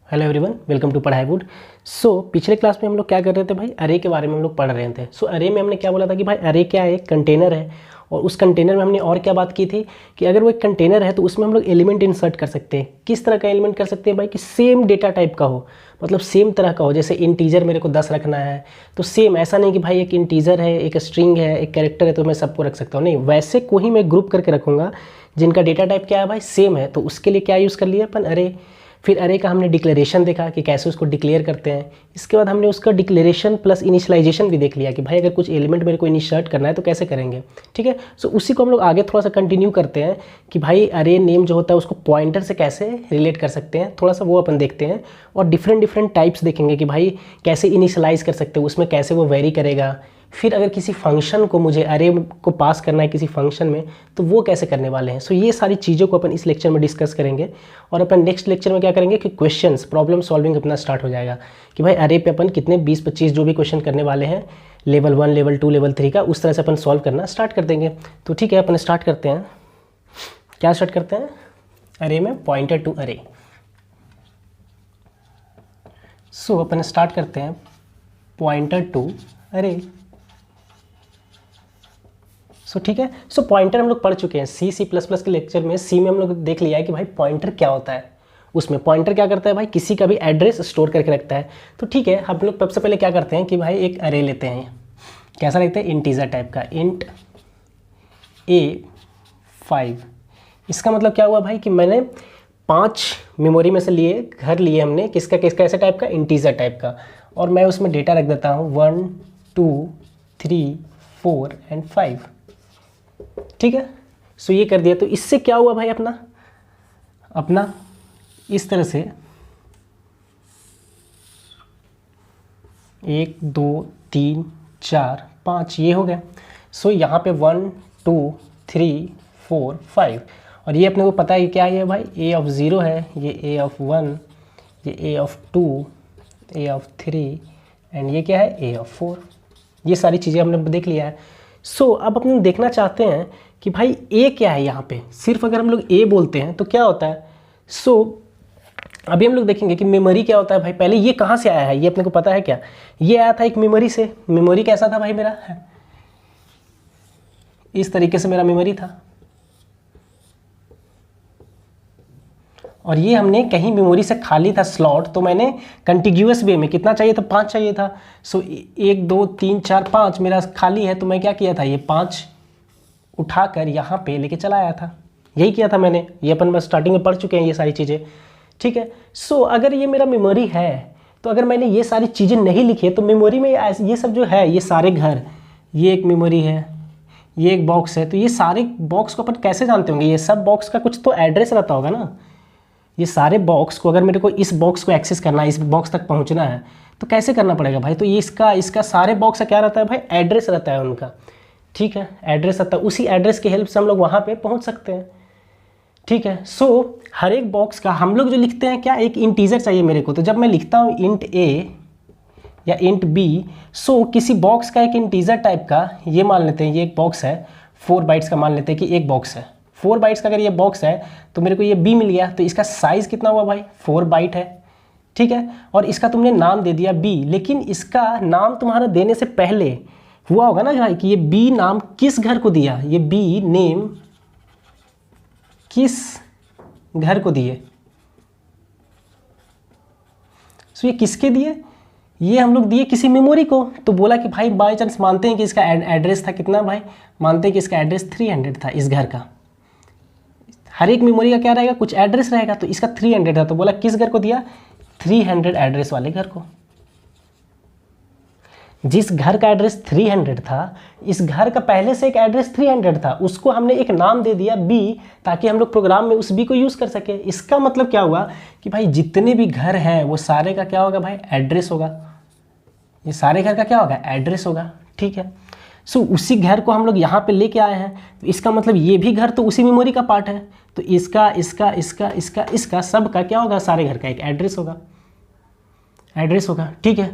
Hello everyone, welcome to पढ़ाई would. पिछले class में हम लोग क्या कर रहे थे भाई, अरे के बारे में हम लोग पढ़ रहे थे। अरे में हमने क्या बोला था कि भाई अरे क्या है, एक कंटेनर है और उस कंटेनर में हमने और क्या बात की थी कि अगर वो एक कंटेनर है तो उसमें हम लोग एलिमेंट इंसर्ट कर सकते हैं। किस तरह का एलिमेंट कर सकते हैं भाई, कि सेम डेटा टाइप का हो, मतलब सेम तरह का हो। जैसे इंटीजर मेरे को 10 रखना है तो सेम, ऐसा नहीं कि भाई एक इंटीजर है, एक स्ट्रिंग है, एक कैरेक्टर है तो मैं सबको रख सकता हूँ। नहीं, वैसे को ही मैं ग्रुप करके रखूँगा जिनका डेटा टाइप क्या है भाई, सेम है। तो उसके लिए क्या यूज़ कर लिया अपन, अरे। फिर अरे का हमने डिक्लेरेशन देखा कि कैसे उसको डिक्लेयर करते हैं। इसके बाद हमने उसका डिक्लेरेशन प्लस इनिशियलाइजेशन भी देख लिया कि भाई अगर कुछ एलिमेंट मेरे को इनिशिएट करना है तो कैसे करेंगे। ठीक है, उसी को हम लोग आगे थोड़ा सा कंटिन्यू करते हैं कि भाई अरे नेम जो होता है उसको पॉइंटर से कैसे रिलेट कर सकते हैं, थोड़ा सा वो अपन देखते हैं। और डिफरेंट टाइप्स देखेंगे कि भाई कैसे इनिशियलाइज कर सकते हैं, उसमें कैसे वो वेरी करेगा। फिर अगर किसी फंक्शन को मुझे अरे को पास करना है किसी फंक्शन में तो वो कैसे करने वाले हैं। ये सारी चीज़ों को अपन इस लेक्चर में डिस्कस करेंगे। और अपन नेक्स्ट लेक्चर में क्या करेंगे कि क्वेश्चंस, प्रॉब्लम सॉल्विंग अपना स्टार्ट हो जाएगा कि भाई अरे पे अपन कितने 20-25 जो भी क्वेश्चन करने वाले हैं, लेवल 1, लेवल 2, लेवल 3 का, उस तरह से अपन सॉल्व करना स्टार्ट कर देंगे। तो ठीक है, अपन स्टार्ट करते हैं। क्या स्टार्ट करते हैं, अरे में पॉइंटर टू अरे। अपन स्टार्ट करते हैं पॉइंटर टू अरे। ठीक है, पॉइंटर हम लोग पढ़ चुके हैं C++ के लेक्चर में। सी में हम लोग देख लिया है कि भाई पॉइंटर क्या होता है। उसमें पॉइंटर क्या करता है भाई, किसी का भी एड्रेस स्टोर करके रखता है। तो ठीक है, हम लोग सबसे पहले क्या करते हैं कि भाई एक अरे लेते हैं। कैसा रखते हैं, इंटीजर टाइप का, इंट A5। इसका मतलब क्या हुआ भाई कि मैंने 5 मेमोरी में से लिए, घर लिए हमने, किसका किसका, ऐसे टाइप का, इंटीजर टाइप का। और मैं उसमें डेटा रख देता हूँ 1, 2, 3, 4 एंड 5। ठीक है, ये कर दिया। तो इससे क्या हुआ भाई, अपना इस तरह से 1, 2, 3, 4, 5 ये हो गया। यहाँ पे 1, 2, 3, 4, 5। और ये अपने को पता है कि क्या है भाई, A0 है, ये A1, ये A2, A3 एंड ये क्या है, A4। ये सारी चीज़ें हमने देख लिया है। अब अपन देखना चाहते हैं कि भाई ए क्या है। यहाँ पे सिर्फ अगर हम लोग ए बोलते हैं तो क्या होता है। अभी हम लोग देखेंगे कि मेमोरी क्या होता है भाई। पहले ये कहाँ से आया है, ये अपने को पता है क्या, ये आया था एक मेमोरी से। मेमोरी कैसा था भाई मेरा, इस तरीके से मेरा मेमोरी था। और ये हमने कहीं मेमोरी से खाली था स्लॉट, तो मैंने कंटिग्यूअस वे में कितना चाहिए था, 5 चाहिए था। 1, 2, 3, 4, 5 मेरा खाली है। तो मैं क्या किया था, ये 5 उठाकर यहाँ पे लेके चला आया था। यही किया था मैंने, ये अपन बस स्टार्टिंग में पढ़ चुके हैं ये सारी चीज़ें। ठीक है, अगर ये मेरा मेमोरी है तो अगर मैंने ये सारी चीज़ें नहीं लिखी है तो मेमोरी में ये सब जो है, ये सारे घर, ये एक मेमोरी है, ये एक बॉक्स है। तो ये सारे बॉक्स को अपन कैसे जानते होंगे, ये सब बॉक्स का कुछ तो एड्रेस रहता होगा ना। ये सारे बॉक्स को अगर मेरे को इस बॉक्स को एक्सेस करना है, इस बॉक्स तक पहुंचना है तो कैसे करना पड़ेगा भाई। तो ये इसका सारे बॉक्स का क्या रहता है भाई, एड्रेस रहता है उनका। ठीक है, एड्रेस रहता है, उसी एड्रेस की हेल्प से हम लोग वहाँ पे पहुँच सकते हैं। ठीक है, हर एक बॉक्स का हम लोग जो लिखते हैं क्या, एक इंटीजर चाहिए मेरे को। तो जब मैं लिखता हूँ इंट A या इंट B, किसी बॉक्स का एक इंटीजर टाइप का, ये मान लेते हैं ये एक बॉक्स है, 4 बाइट्स का मान लेते हैं कि एक बॉक्स है। 4 बाइट्स का अगर ये बॉक्स है तो मेरे को ये B मिल गया। तो इसका साइज़ कितना हुआ भाई, 4 बाइट है। ठीक है, और इसका तुमने नाम दे दिया B, लेकिन इसका नाम तुम्हारा देने से पहले हुआ होगा ना भाई कि ये B नाम किस घर को दिया, ये B नेम किस घर को दिए। ये किसके दिए, ये हम लोग दिए किसी मेमोरी को। तो बोला कि भाई बाय चांस मानते हैं कि इसका एड्रेस था कितना भाई, मानते हैं कि इसका एड्रेस 300 था इस घर का। हर एक मेमोरी का क्या रहेगा, कुछ एड्रेस रहेगा। तो इसका 300 था, तो बोला किस घर को दिया, 300 एड्रेस वाले घर को। जिस घर का एड्रेस 300 था, इस घर का पहले से एक एड्रेस 300 था, उसको हमने एक नाम दे दिया B, ताकि हम लोग प्रोग्राम में उस B को यूज़ कर सके। इसका मतलब क्या हुआ कि भाई जितने भी घर हैं वो सारे का क्या होगा भाई, एड्रेस होगा। ये सारे घर का क्या होगा, एड्रेस होगा। ठीक है, उसी घर को हम लोग यहाँ पे लेके आए हैं। तो इसका मतलब ये भी घर तो उसी मेमोरी का पार्ट है। तो इसका सब का क्या होगा, सारे घर का एक एड्रेस होगा। ठीक है,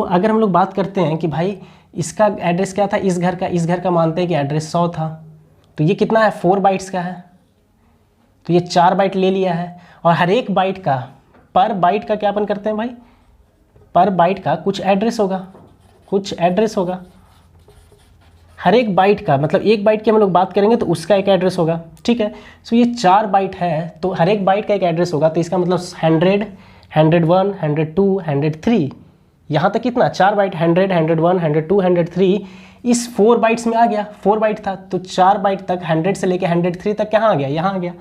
अगर हम लोग बात करते हैं कि भाई इसका एड्रेस क्या था, इस घर का मानते हैं कि एड्रेस 100 था। तो ये कितना है, 4 बाइट्स का है। तो ये 4 बाइट ले लिया है। और हर एक बाइट का पर बाइट का क्या अपन करते हैं भाई, पर बाइट का कुछ एड्रेस होगा, कुछ एड्रेस होगा। हर एक बाइट का मतलब एक बाइट की हम लोग बात करेंगे तो उसका एक एड्रेस होगा, ठीक है। सो ये 4 बाइट है तो हर एक बाइट का एक एड्रेस होगा, तो इसका मतलब 100, 101, 102, 103, यहाँ तक कितना 4 बाइट, 100, 101, 102, 103 इस 4 बाइट्स में आ गया। 4 बाइट था तो 4 बाइट तक 100 से लेके 103 तक कहाँ आ गया, यहाँ आ गया।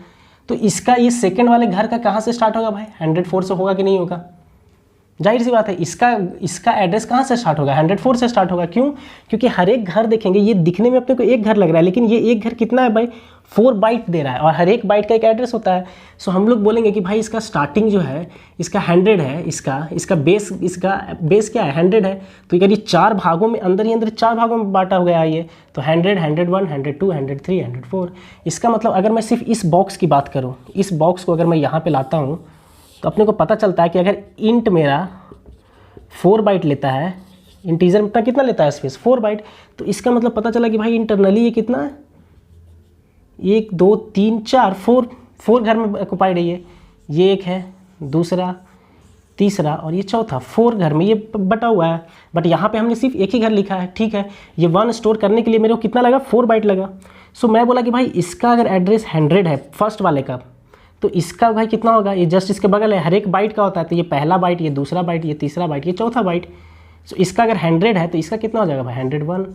तो इसका ये सेकंड वाले घर का कहाँ से स्टार्ट होगा भाई, 104 से होगा कि नहीं होगा, जाहिर सी बात है। इसका एड्रेस कहाँ से स्टार्ट होगा, 104 से स्टार्ट होगा। क्यों, क्योंकि हर एक घर देखेंगे, ये दिखने में अपने को एक घर लग रहा है लेकिन ये एक घर कितना है भाई, 4 बाइट दे रहा है और हर एक बाइट का एक एड्रेस होता है। सो हम लोग बोलेंगे कि भाई इसका स्टार्टिंग जो है इसका 100 है, इसका बेस क्या है 100 है। तो अगर ये 4 भागों में अंदर ही अंदर 4 भागों में बांटा हो गया है ये, तो 100, 101, 102, 103, 104। इसका मतलब अगर मैं सिर्फ इस बॉक्स की बात करूँ, इस बॉक्स को अगर मैं यहाँ पर लाता हूँ तो अपने को पता चलता है कि अगर इंट मेरा 4 बाइट लेता है, इंटीजर में कितना लेता है स्पेस 4 बाइट, तो इसका मतलब पता चला कि भाई इंटरनली ये कितना है 1 2 3 4 4 घर में ऑक्युपाइड है ये एक है, दूसरा, तीसरा और ये चौथा, 4 घर में ये बटा हुआ है। बट यहाँ पे हमने सिर्फ एक ही घर लिखा है, ठीक है। ये 1 स्टोर करने के लिए मेरे को कितना लगा 4 बाइट लगा। सो मैं बोला कि भाई इसका अगर एड्रेस 100 है फर्स्ट वाले का, तो इसका भाई कितना होगा, ये जस्ट इसके बगल है, हर एक बाइट का होता है, तो ये पहला बाइट, ये दूसरा बाइट, ये तीसरा बाइट, ये चौथा बाइट। सो इसका अगर 100 है तो इसका कितना हो जाएगा भाई 101,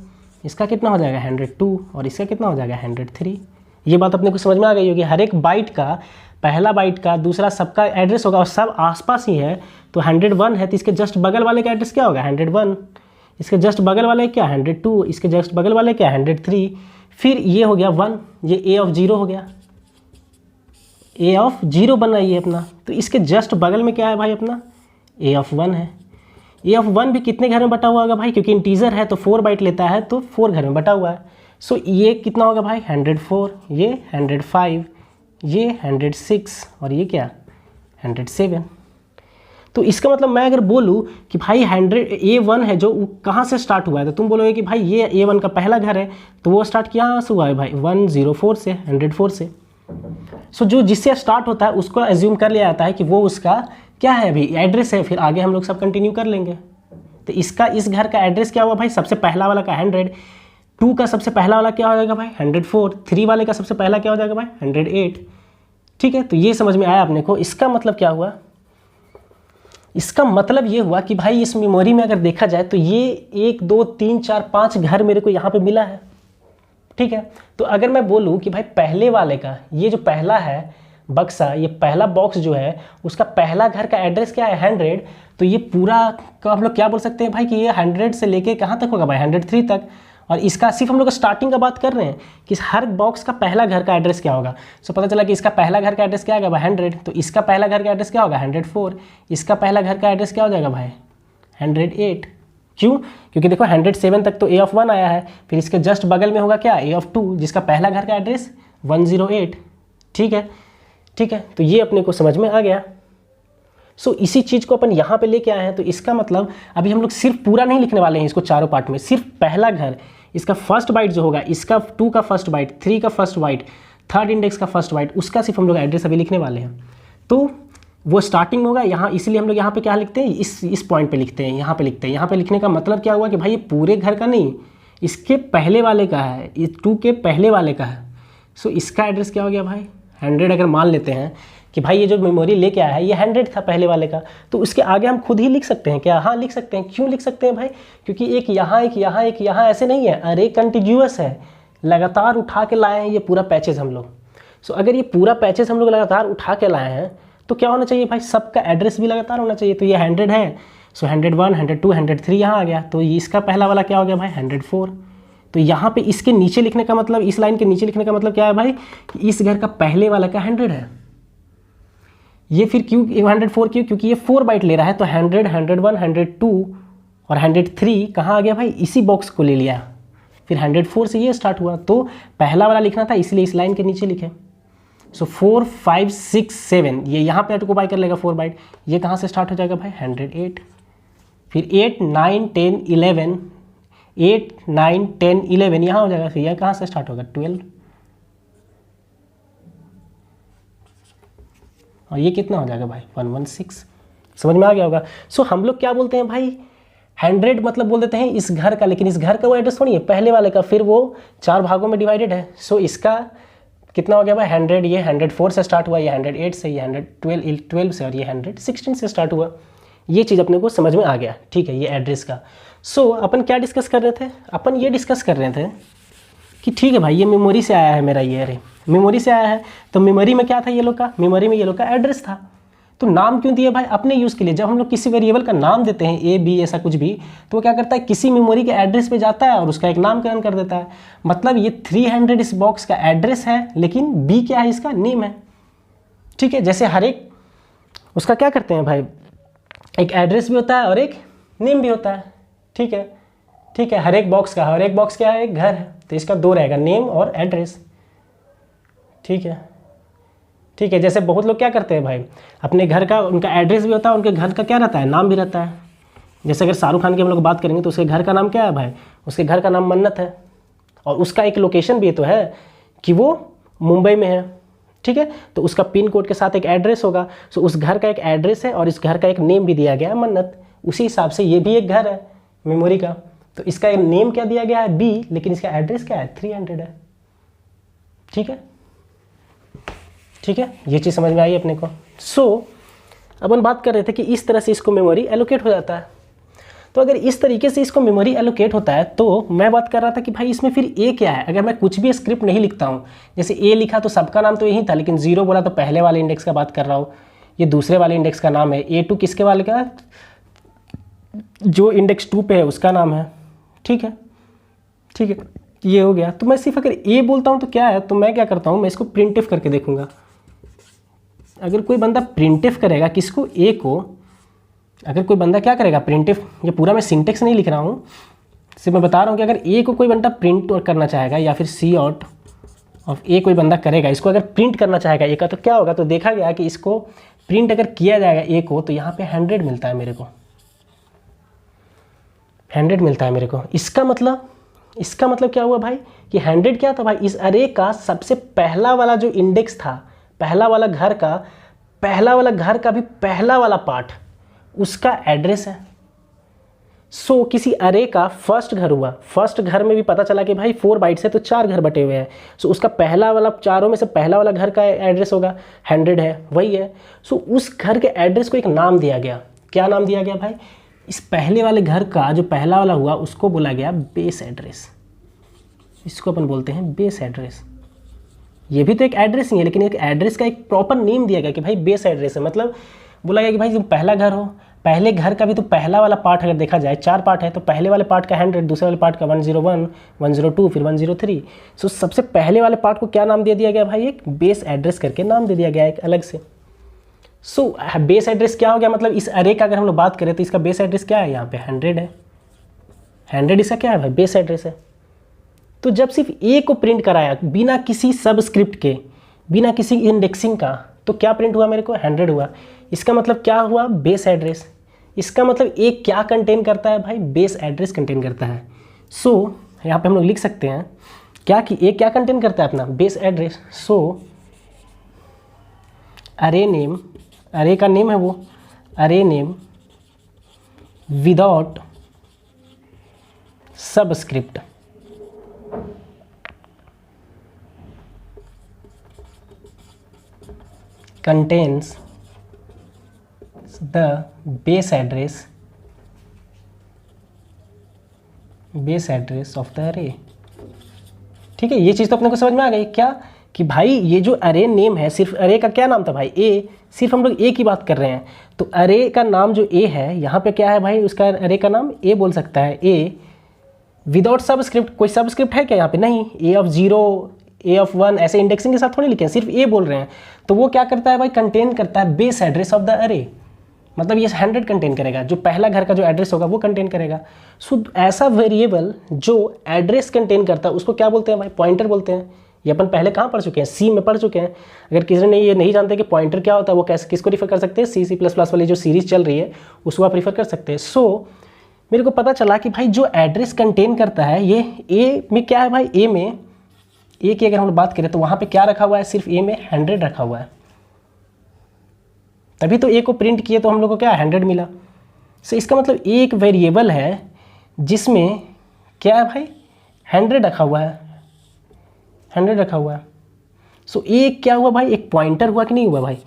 इसका कितना हो जाएगा 102 और इसका कितना हो जाएगा 103। ये बात अपने को समझ में आ गई होगी। हर एक बाइट का पहला बाइट का दूसरा सबका एड्रेस होगा और सब आसपास ही है। तो 101 है तो इसके जस्ट बगल वाले का एड्रेस क्या होगा 101, इसके जस्ट बगल वाले क्या 102, इसके जस्ट बगल वाले क्या 103। फिर ये हो गया 1, ये ए ऑफ 0 हो गया, ए ऑफ 0 बना ये अपना। तो इसके जस्ट बगल में क्या है भाई अपना ए ऑफ 1 है। ए ऑफ 1 भी कितने घर में बटा हुआ होगा भाई, क्योंकि इंटीजर है तो 4 बाइट लेता है तो 4 घर में बटा हुआ है। सो ये कितना होगा भाई 104, ये 105, ये 106 और ये क्या 107। तो इसका मतलब मैं अगर बोलूँ कि भाई 100 A1 है जो कहाँ से स्टार्ट हुआ है, तो तुम बोलोगे कि भाई ये A1 का पहला घर है तो वो स्टार्ट कहाँ से हुआ है भाई 104 से, 104 से। सो जो जिससे स्टार्ट होता है उसको एज्यूम कर लिया जाता है कि वो उसका क्या है अभी एड्रेस है, फिर आगे हम लोग सब कंटिन्यू कर लेंगे। तो इसका इस घर का एड्रेस क्या हुआ भाई, सबसे पहला वाला का 100, 2 का सबसे पहला वाला क्या हो जाएगा भाई 104, 3 वाले का सबसे पहला क्या हो जाएगा भाई 108। ठीक है, तो ये समझ में आया अपने को। इसका मतलब क्या हुआ, इसका मतलब ये हुआ कि भाई इस मेमोरी में अगर देखा जाए तो ये 1 2 3 4 5 घर मेरे को यहाँ पे मिला है। ठीक है, तो अगर मैं बोलूँ कि भाई पहले वाले का ये जो पहला है बक्सा, ये पहला बॉक्स जो है उसका पहला घर का एड्रेस क्या है 100, तो ये पूरा का हम लोग क्या बोल सकते हैं भाई कि ये 100 से लेके कहाँ तक होगा भाई 103 तक। और इसका सिर्फ हम लोग स्टार्टिंग का बात कर रहे हैं कि हर बॉक्स का पहला घर का एड्रेस क्या होगा। सो पता चला कि इसका पहला घर का एड्रेस क्या होगा भाई 100, तो इसका पहला घर का एड्रेस क्या होगा 104, इसका पहला घर का एड्रेस क्या हो जाएगा भाई 108। क्यों, क्योंकि देखो 107 तक तो ए ऑफ 1 आया है, फिर इसके जस्ट बगल में होगा क्या ए ऑफ 2 जिसका पहला घर का एड्रेस 108। ठीक है, ठीक है, तो ये अपने को समझ में आ गया। सो इसी चीज़ को अपन यहाँ पे लेके आए हैं। तो इसका मतलब अभी हम लोग सिर्फ पूरा नहीं लिखने वाले हैं इसको चारों पार्ट में, सिर्फ पहला घर, इसका फर्स्ट बाइट जो होगा, इसका 2 का फर्स्ट बाइट, 3 का फर्स्ट बाइट, थर्ड इंडेक्स का फर्स्ट बाइट, उसका सिर्फ हम लोग एड्रेस अभी लिखने वाले हैं। तो वो स्टार्टिंग में होगा यहाँ, इसलिए हम लोग यहाँ पे क्या लिखते हैं, इस पॉइंट पे लिखते हैं, यहाँ पे लिखते हैं। यहाँ पे लिखने का मतलब क्या हुआ कि भाई ये पूरे घर का नहीं, इसके पहले वाले का है, ये 2 के पहले वाले का है। सो इसका एड्रेस क्या हो गया भाई 100। अगर मान लेते हैं कि भाई ये जो मेमोरी लेके आया है ये 100 था पहले वाले का, तो उसके आगे हम खुद ही लिख सकते हैं क्या, हाँ लिख सकते हैं। क्यों लिख सकते हैं भाई, क्योंकि एक यहाँ एक यहाँ एक यहाँ ऐसे नहीं है, अरे कंटिन्यूअस है, लगातार उठा के लाए हैं ये पूरा पैचेस हम लोग। सो अगर ये पूरा पैचेस हम लोग लगातार उठा के लाए हैं तो क्या होना चाहिए भाई, सबका एड्रेस भी लगातार होना चाहिए। तो ये 100 है, सो 101, 102, 103 यहाँ आ गया, तो इसका पहला वाला क्या हो गया भाई 104। तो यहाँ पे इसके नीचे लिखने का मतलब, इस लाइन के नीचे लिखने का मतलब क्या है भाई, इस घर का पहले वाला का 100 है। ये फिर क्यों 104 क्यों, क्योंकि ये 4 बाइट ले रहा है, तो 100, 101, 102 और 103 कहाँ आ गया भाई, इसी बॉक्स को ले लिया। फिर 104 से ये स्टार्ट हुआ, तो पहला वाला लिखना था इसलिए इस लाइन के नीचे लिखे। सो 4 5 6 7 ये यहाँ पे ऑक्युपाई कर लेगा 4 बाइट। ये कहाँ से स्टार्ट हो जाएगा भाई 108। फिर 8 9 10 11, 8 9 10 11 यहाँ हो जाएगा। फिर यह कहाँ से स्टार्ट होगा 12, और ये कितना हो जाएगा भाई 116। समझ में आ गया होगा। सो हम लोग क्या बोलते हैं भाई 100 मतलब बोल देते हैं इस घर का, लेकिन इस घर का वो एड्रेस थोड़ी है पहले वाले का, फिर वो 4 भागों में डिवाइडेड है। सो इसका कितना हो गया भाई 100, ये 104 से स्टार्ट हुआ, ये 108 से, ये 112 से, और ये 116 से स्टार्ट हुआ। ये चीज़ अपने को समझ में आ गया, ठीक है, ये एड्रेस का। सो अपन क्या डिस्कस कर रहे थे, अपन ये डिस्कस कर रहे थे कि ठीक है भाई ये मेमोरी से आया है मेरा, ये अरे मेमोरी से आया है, तो मेमोरी में क्या था ये लोग का, मेमोरी में ये लोग का एड्रेस था। तो नाम क्यों दिया भाई, अपने यूज़ के लिए। जब हम लोग किसी वेरिएबल का नाम देते हैं ए बी ऐसा कुछ भी, तो वो क्या करता है किसी मेमोरी के एड्रेस पे जाता है और उसका एक नामकरण कर देता है। मतलब ये 300 इस बॉक्स का एड्रेस है, लेकिन बी क्या है, इसका नेम है। ठीक है, जैसे हर एक उसका क्या करते हैं भाई, एक एड्रेस भी होता है और एक नेम भी होता है। ठीक है, ठीक है, हर एक बॉक्स क्या है, एक घर है, तो इसका 2 रहेगा, नेम और एड्रेस। ठीक है, ठीक है, जैसे बहुत लोग क्या करते हैं भाई अपने घर का उनका एड्रेस भी होता है, उनके घर का क्या रहता है, नाम भी रहता है। जैसे अगर शाहरुख खान की हम लोग बात करेंगे तो उसके घर का नाम क्या है भाई, उसके घर का नाम मन्नत है, और उसका एक लोकेशन भी तो है कि वो मुंबई में है। ठीक है, तो उसका पिन कोड के साथ एक एड्रेस होगा। सो उस घर का एक एड्रेस है और इस घर का एक नेम भी दिया गया है मन्नत। उसी हिसाब से ये भी एक घर है मेमोरी का, तो इसका नेम क्या दिया गया है बी, लेकिन इसका एड्रेस क्या है 300 है। ठीक है, ठीक है, ये चीज़ समझ में आई अपने को। सो अपन बात कर रहे थे कि इस तरह से इसको मेमोरी एलोकेट हो जाता है। तो अगर इस तरीके से इसको मेमोरी एलोकेट होता है, तो मैं बात कर रहा था कि भाई इसमें फिर ए क्या है। अगर मैं कुछ भी स्क्रिप्ट नहीं लिखता हूँ, जैसे ए लिखा तो सबका नाम तो यही था, लेकिन 0 बोला तो पहले वाले इंडेक्स का बात कर रहा हूँ, ये दूसरे वाले इंडेक्स का नाम है, A2 किसके वाले का, जो इंडेक्स 2 पे है उसका नाम है। ठीक है, ठीक है, ये हो गया। तो मैं सिर्फ अगर ए बोलता हूँ तो क्या है, तो मैं क्या करता हूँ, मैं इसको प्रिंटफ करके देखूंगा। अगर कोई बंदा प्रिंटफ करेगा किसको, ए को, अगर कोई बंदा क्या करेगा प्रिंटफ, ये पूरा मैं सिंटेक्स नहीं लिख रहा हूँ, सिर्फ मैं बता रहा हूँ कि अगर ए को कोई बंदा प्रिंट करना चाहेगा या फिर सी आउट ऑफ ए कोई बंदा करेगा, इसको अगर प्रिंट करना चाहेगा ए का, तो क्या होगा, तो देखा गया कि इसको प्रिंट अगर किया जाएगा ए को, तो यहाँ पे 100 मिलता है मेरे को, 100 मिलता है मेरे को। इसका मतलब क्या हुआ भाई कि 100 क्या था भाई, इस अरे का सबसे पहला वाला जो इंडेक्स था, पहला वाला घर का भी पहला वाला पार्ट उसका एड्रेस है। सो किसी अरे का फर्स्ट घर हुआ, फर्स्ट घर में भी पता चला कि भाई 4 बाइट्स है तो 4 घर बटे हुए हैं। सो उसका पहला वाला, चारों में से पहला वाला घर का एड्रेस होगा 100 है, वही है। सो उस घर के एड्रेस को एक नाम दिया गया। क्या नाम दिया गया भाई, इस पहले वाले घर का जो पहला वाला हुआ उसको बोला गया बेस एड्रेस। इसको अपन बोलते हैं बेस एड्रेस। ये भी तो एक एड्रेस ही है, लेकिन एक एड्रेस का एक प्रॉपर नेम दिया गया कि भाई बेस एड्रेस है। मतलब बोला गया कि भाई तुम पहला घर हो, पहले घर का भी तो पहला वाला पार्ट अगर देखा जाए 4 पार्ट है, तो पहले वाले पार्ट का 100, दूसरे वाले पार्ट का 101, 102, फिर 103। सो सबसे पहले वाले पार्ट को क्या नाम दे दिया गया भाई, एक बेस एड्रेस करके नाम दे दिया गया एक अलग से। सो बेस एड्रेस क्या हो गया, मतलब इस अरे का अगर हम लोग बात करें तो इसका बेस एड्रेस क्या है, यहाँ पे 100 है, 100 इसका क्या है भाई, बेस एड्रेस है। तो जब सिर्फ ए को प्रिंट कराया बिना किसी सबस्क्रिप्ट के, बिना किसी इंडेक्सिंग का, तो क्या प्रिंट हुआ मेरे को, 100 हुआ। इसका मतलब क्या हुआ, बेस एड्रेस। इसका मतलब ए क्या कंटेन करता है भाई, बेस एड्रेस कंटेन करता है। सो यहाँ पे हम लोग लिख सकते हैं क्या कि ए क्या कंटेन करता है, अपना बेस एड्रेस। सो अरे नेम, अरे का नेम है वो अरे name without subscript contains the base address of the array। ठीक है, ये चीज़ तो अपने को समझ में आ गई क्या, कि भाई ये जो अरे नेम है, सिर्फ अरे का क्या नाम था भाई, ए, सिर्फ हम लोग ए की बात कर रहे हैं, तो अरे का नाम जो ए है यहाँ पे क्या है भाई, उसका अरे का नाम ए बोल सकता है, ए विदाउट सबस्क्रिप्ट। कोई सबस्क्रिप्ट है क्या यहाँ पे, नहीं, ए ऑफ 0, ए ऑफ 1 ऐसे इंडेक्सिंग के साथ थोड़ी लिखे हैं, सिर्फ ए बोल रहे हैं। तो वो क्या करता है भाई, कंटेन करता है बेस एड्रेस ऑफ द अरे। मतलब ये 100 कंटेन करेगा, जो पहला घर का जो एड्रेस होगा वो कंटेन करेगा। सो ऐसा वेरिएबल जो एड्रेस कंटेन करता है उसको क्या बोलते हैं भाई, पॉइंटर बोलते हैं। ये अपन पहले कहाँ पढ़ चुके हैं, सी में पढ़ चुके हैं। अगर किसी ने ये नहीं जानते कि पॉइंटर क्या होता है, वो कैसे किसको रिफर कर सकते हैं, C++ वाली जो सीरीज चल रही है उसको आप रिफर कर सकते हैं। सो मेरे को पता चला कि भाई जो एड्रेस कंटेन करता है ये ए में क्या है भाई, ए में, ए की अगर हम लोग बात करें तो वहाँ पे क्या रखा हुआ है, सिर्फ ए में 100 रखा हुआ है। तभी तो ए को प्रिंट किए तो हम लोग को क्या 100 मिला। सो इसका मतलब एक वेरिएबल है जिसमें क्या है भाई 100 रखा हुआ है, 100 रखा हुआ है। सो ए क्या हुआ भाई, एक पॉइंटर हुआ कि नहीं हुआ भाई,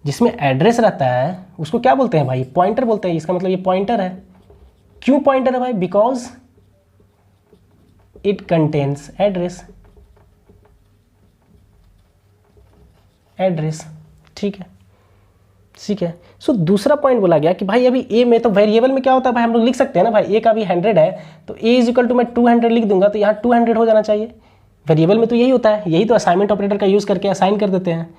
जिसमें एड्रेस रहता है उसको क्या बोलते हैं भाई, पॉइंटर बोलते हैं। इसका मतलब ये पॉइंटर है। क्यों पॉइंटर है भाई, because it contains address, address, ठीक है, ठीक है। सो दूसरा पॉइंट बोला गया कि भाई अभी ए में तो वेरिएबल में क्या होता है भाई, हम लोग लिख सकते हैं ना भाई, ए का भी 100 है तो ए इज इक्वल टू मैं 200 लिख दूंगा तो यहाँ 200 हो जाना चाहिए। वेरिएबल में तो यही होता है, यही तो असाइनमेंट ऑपरेटर का यूज़ करके असाइन कर देते हैं।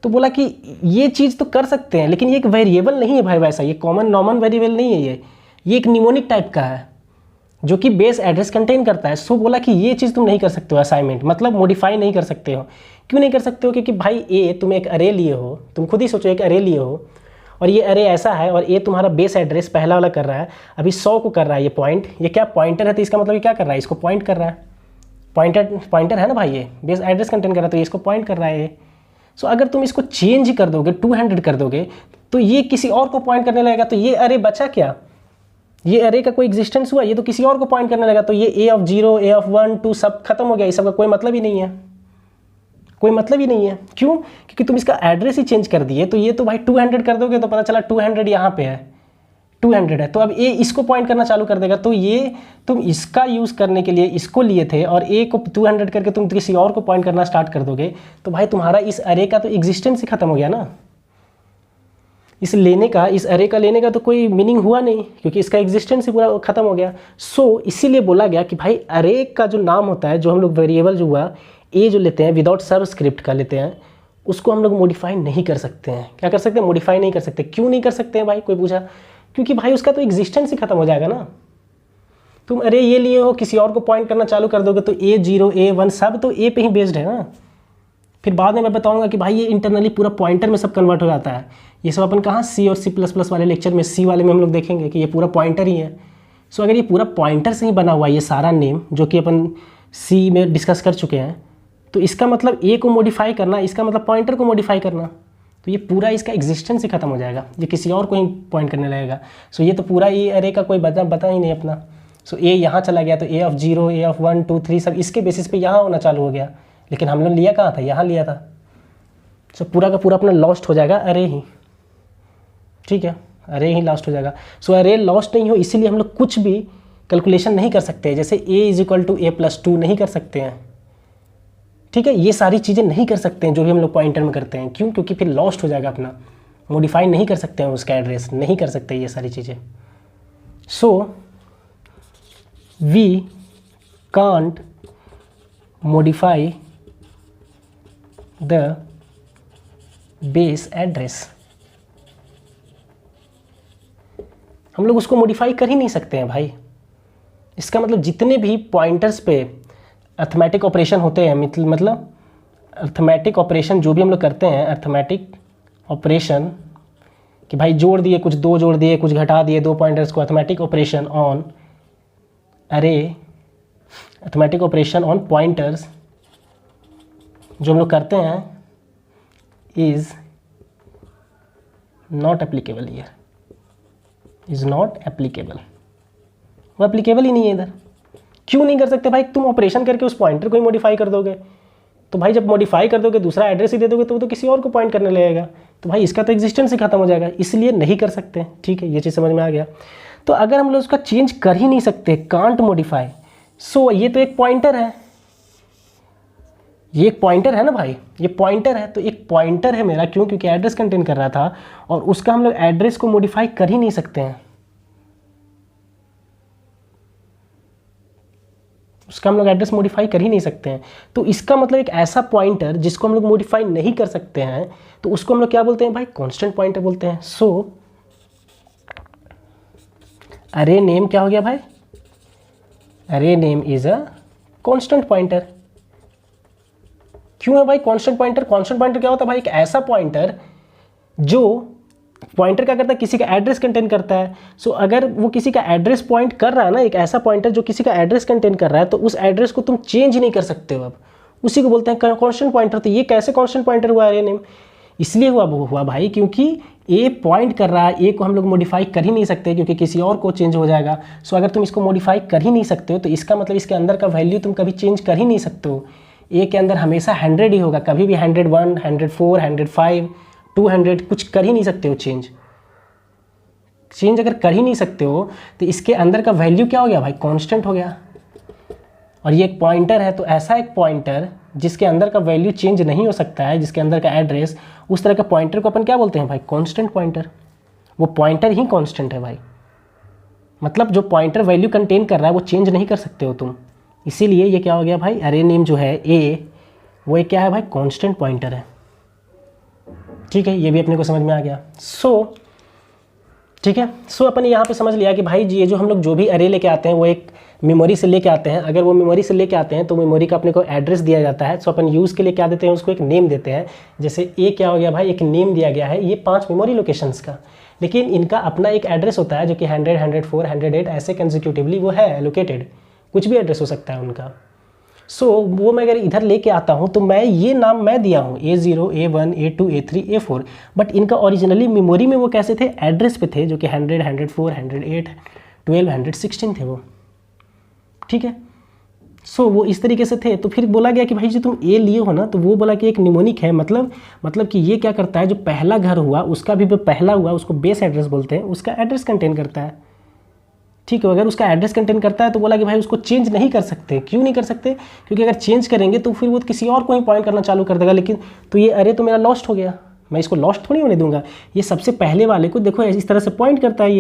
तो बोला कि ये चीज़ तो कर सकते हैं लेकिन ये एक वेरिएबल नहीं है भाई, वैसा ये कॉमन नॉर्मल वेरिएबल नहीं है, ये एक निमोनिक टाइप का है जो कि बेस एड्रेस कंटेन करता है। सो बोला कि ये चीज़ तुम नहीं कर सकते हो असाइनमेंट, मतलब मॉडिफाई नहीं कर सकते हो। क्यों नहीं कर सकते हो, क्योंकि भाई ए तुम एक अरे लिए हो, तुम खुद ही सोचो एक अरे लिए हो और ये अरे ऐसा है और ए तुम्हारा बेस एड्रेस पहला वाला कर रहा है, अभी 100 को कर रहा है ये पॉइंट, ये क्या पॉइंटर है तो इसका मतलब ये क्या कर रहा है, इसको पॉइंट कर रहा है। पॉइंटर है ना भाई, ये बेस एड्रेस कंटेन कर रहा है तो ये इसको पॉइंट कर रहा है ये। सो अगर तुम इसको चेंज कर दोगे 200 कर दोगे तो ये किसी और को पॉइंट करने लगेगा, तो ये अरे बचा क्या, ये अरे का कोई एग्जिस्टेंस हुआ, ये तो किसी और को पॉइंट करने लगा, तो ये ए ऑफ 0 ए ऑफ 1 2 सब खत्म हो गया, इस सब का कोई मतलब ही नहीं है, कोई मतलब ही नहीं है। क्यों, क्योंकि तुम इसका एड्रेस ही चेंज कर दिए। तो ये तो भाई 200 कर दोगे तो पता चला 200 यहाँ पे है, 200 है तो अब ए इसको पॉइंट करना चालू कर देगा। तो ये तुम इसका यूज़ करने के लिए इसको लिए थे और ए को 200 करके तुम किसी और को पॉइंट करना स्टार्ट कर दोगे तो भाई तुम्हारा इस अरे का तो एग्जिस्टेंस ही खत्म हो गया ना। इस अरे का लेने का तो कोई मीनिंग हुआ नहीं क्योंकि इसका एग्जिस्टेंस ही पूरा खत्म हो गया। सो इसीलिए बोला गया कि भाई अरे का जो नाम होता है, जो हम लोग वेरिएबल जो हुआ ए जो लेते हैं विदाउट सबस्क्रिप्ट का लेते हैं, उसको हम लोग मॉडिफाई नहीं कर सकते हैं। क्या कर सकते हैं, मॉडिफाई नहीं कर सकते। क्यों नहीं कर सकते हैं भाई, कोई पूछा, क्योंकि भाई उसका तो एग्जिस्टेंस ही खत्म हो जाएगा ना। तुम अरे ये लिए हो, किसी और को पॉइंट करना चालू कर दोगे तो A0 A1 सब तो ए पे ही बेस्ड है ना। फिर बाद में मैं बताऊंगा कि भाई ये इंटरनली पूरा पॉइंटर में सब कन्वर्ट हो जाता है। ये सब अपन कहाँ C और C++ वाले लेक्चर में, C वाले में हम लोग देखेंगे कि ये पूरा पॉइंटर ही है। सो अगर ये पूरा पॉइंटर से ही बना हुआ है ये सारा नेम जो कि अपन C में डिस्कस कर चुके हैं, तो इसका मतलब ए को मॉडिफाई करना, इसका मतलब पॉइंटर को मॉडिफाई करना, तो ये पूरा इसका एग्जिस्टेंस ही खत्म हो जाएगा, ये किसी और को ही पॉइंट करने लगेगा। सो ये तो पूरा ये अरे का कोई बता ही नहीं अपना। सो ए यहाँ चला गया तो ए ऑफ 0 ए ऑफ 1 2 3 सब इसके बेसिस पे यहाँ होना चालू हो गया, लेकिन हम लोग लिया कहाँ था, यहाँ लिया था। सो पूरा का पूरा अपना लॉस्ट हो जाएगा अरे ही, ठीक है, अरे ही लॉस्ट हो जाएगा। सो अरे लॉस्ट नहीं हो इसीलिए हम लोग कुछ भी कैलकुलेशन नहीं कर सकते, जैसे a is equal to a+2 नहीं कर सकते हैं, ठीक है, ये सारी चीज़ें नहीं कर सकते हैं जो भी हम लोग पॉइंटर में करते हैं। क्यों, क्योंकि फिर लॉस्ट हो जाएगा अपना, मॉडिफाई नहीं कर सकते हैं उसका एड्रेस, नहीं कर सकते ये सारी चीज़ें। So we can't modify the base address, हम लोग उसको मॉडिफाई कर ही नहीं सकते हैं भाई। इसका मतलब जितने भी पॉइंटर्स पे अर्थमेटिक ऑपरेशन होते हैं, मतलब अर्थमेटिक ऑपरेशन जो भी हम लोग करते हैं, अर्थमेटिक ऑपरेशन कि भाई जोड़ दिए कुछ, 2 जोड़ दिए कुछ, घटा दिए 2 पॉइंटर्स को, अर्थमेटिक ऑपरेशन ऑन अरे, अर्थमेटिक ऑपरेशन ऑन पॉइंटर्स जो हम लोग करते हैं is not applicable here, is not applicable, वो एप्लीकेबल ही नहीं है इधर। क्यों नहीं कर सकते भाई, तुम ऑपरेशन करके उस पॉइंटर को ही मॉडिफाई कर दोगे, तो भाई जब मॉडिफाई कर दोगे दूसरा एड्रेस ही दे दोगे तो वो तो किसी और को पॉइंट करने लगेगा, तो भाई इसका तो एग्जिस्टेंस ही खत्म हो जाएगा, इसलिए नहीं कर सकते। ठीक है, ये चीज़ समझ में आ गया। तो अगर हम लोग उसका चेंज कर ही नहीं सकते, कांट मॉडिफाई, सो ये तो एक पॉइंटर है, ये एक पॉइंटर है ना भाई, ये पॉइंटर है, तो एक पॉइंटर है मेरा, क्यों, क्योंकि एड्रेस कंटेन कर रहा था और उसका हम लोग एड्रेस को मॉडिफाई कर ही नहीं सकते हैं, उसका हम लोग एड्रेस मॉडिफाई कर ही नहीं सकते हैं। तो इसका मतलब एक ऐसा पॉइंटर जिसको हम लोग मॉडिफाई नहीं कर सकते हैं तो उसको हम लोग क्या बोलते हैं भाई, कांस्टेंट पॉइंटर बोलते हैं। सो अरे नेम क्या हो गया भाई, अरे name is a constant pointer. क्यों है भाई कांस्टेंट पॉइंटर, कांस्टेंट पॉइंटर क्या होता है भाई, एक ऐसा पॉइंटर जो पॉइंटर क्या करता है, किसी का एड्रेस कंटेन करता है। सो अगर वो किसी का एड्रेस पॉइंट कर रहा है ना, एक ऐसा पॉइंटर जो किसी का एड्रेस कंटेन कर रहा है, तो उस एड्रेस को तुम चेंज नहीं कर सकते हो, अब उसी को बोलते हैं कांस्टेंट पॉइंटर। तो ये कैसे कांस्टेंट पॉइंटर हुआ अरे नेम, इसलिए हुआ भाई क्योंकि ए पॉइंट कर रहा है, ए को हम लोग मॉडिफाई कर ही नहीं सकते क्योंकि किसी और को चेंज हो जाएगा। सो अगर तुम इसको मॉडिफाई कर ही नहीं सकते हो तो इसका मतलब इसके अंदर का वैल्यू तुम कभी चेंज कर ही नहीं सकते हो। ए के अंदर हमेशा 100 ही होगा, कभी भी 101, 104, 105, 200 कुछ कर ही नहीं सकते हो चेंज अगर कर ही नहीं सकते हो तो इसके अंदर का वैल्यू क्या हो गया भाई, कांस्टेंट हो गया। और ये एक पॉइंटर है, तो ऐसा एक पॉइंटर जिसके अंदर का वैल्यू चेंज नहीं हो सकता है, जिसके अंदर का एड्रेस, उस तरह का पॉइंटर को अपन क्या बोलते हैं भाई, कांस्टेंट पॉइंटर। वो पॉइंटर ही कांस्टेंट है भाई, मतलब जो पॉइंटर वैल्यू कंटेन कर रहा है वो चेंज नहीं कर सकते हो तुम। इसीलिए ये क्या हो गया भाई, अरे नेम जो है ए, वो एक क्या है भाई, कांस्टेंट पॉइंटर है। ठीक है, ये भी अपने को समझ में आ गया। ठीक है, सो अपन यहाँ पे समझ लिया कि भाई ये जो हम लोग जो भी अरे लेके आते हैं वो एक मेमोरी से लेके आते हैं। अगर वो मेमोरी से लेके आते हैं तो मेमोरी का अपने को एड्रेस दिया जाता है। सो अपन यूज़ के लिए क्या देते हैं, उसको एक नेम देते हैं। जैसे ए क्या हो गया भाई, एक नेम दिया गया है ये 5 मेमोरी लोकेशंस का, लेकिन इनका अपना एक एड्रेस होता है जो कि 100, 104, 108 ऐसे कंसेक्यूटिवली वो है एलोकेटेड, कुछ भी एड्रेस हो सकता है उनका। सो वो मैं अगर इधर लेके आता हूँ तो मैं ये नाम मैं दिया हूँ A0, A1, A2, A3, A4, but इनका ओरिजिनली मेमोरी में वो कैसे थे, एड्रेस पे थे, जो कि 100, 104, 108, 12, 116 थे वो। ठीक है, सो वो इस तरीके से थे। तो फिर बोला गया कि भाई जो तुम ए लिए हो ना, तो वो बोला कि एक निमोनिक है, मतलब कि ये क्या करता है, जो पहला घर हुआ उसका भी जो पहला हुआ उसको बेस एड्रेस बोलते हैं, उसका एड्रेस कंटेन करता है। ठीक है, अगर उसका एड्रेस कंटेन करता है तो बोला कि भाई उसको चेंज नहीं कर सकते। क्यों नहीं कर सकते, क्योंकि अगर चेंज करेंगे तो फिर वो किसी और को ही पॉइंट करना चालू कर देगा। लेकिन तो ये अरे तो मेरा लॉस्ट हो गया, मैं इसको लॉस्ट थोड़ी होने दूंगा। ये सबसे पहले वाले को देखो इस तरह से पॉइंट करता है,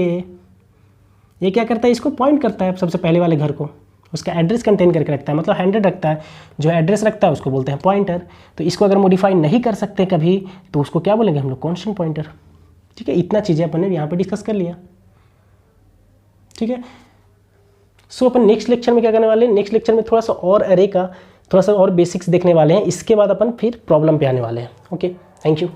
ये क्या करता है, इसको पॉइंट करता है सबसे पहले वाले घर को, उसका एड्रेस कंटेन करके रखता है, मतलब 100 रखता है। जो एड्रेस रखता है उसको बोलते हैं पॉइंटर। तो इसको अगर मॉडिफाई नहीं कर सकते कभी तो उसको क्या बोलेंगे हम लोग, कांस्टेंट पॉइंटर। ठीक है, इतना चीज़ें अपन ने यहाँ पे डिस्कस कर लिया। ठीक है, सो अपन नेक्स्ट लेक्चर में क्या करने वाले हैं, नेक्स्ट लेक्चर में थोड़ा सा और अरे का थोड़ा सा और बेसिक्स देखने वाले हैं। इसके बाद अपन फिर प्रॉब्लम पे आने वाले हैं। Okay, thank you.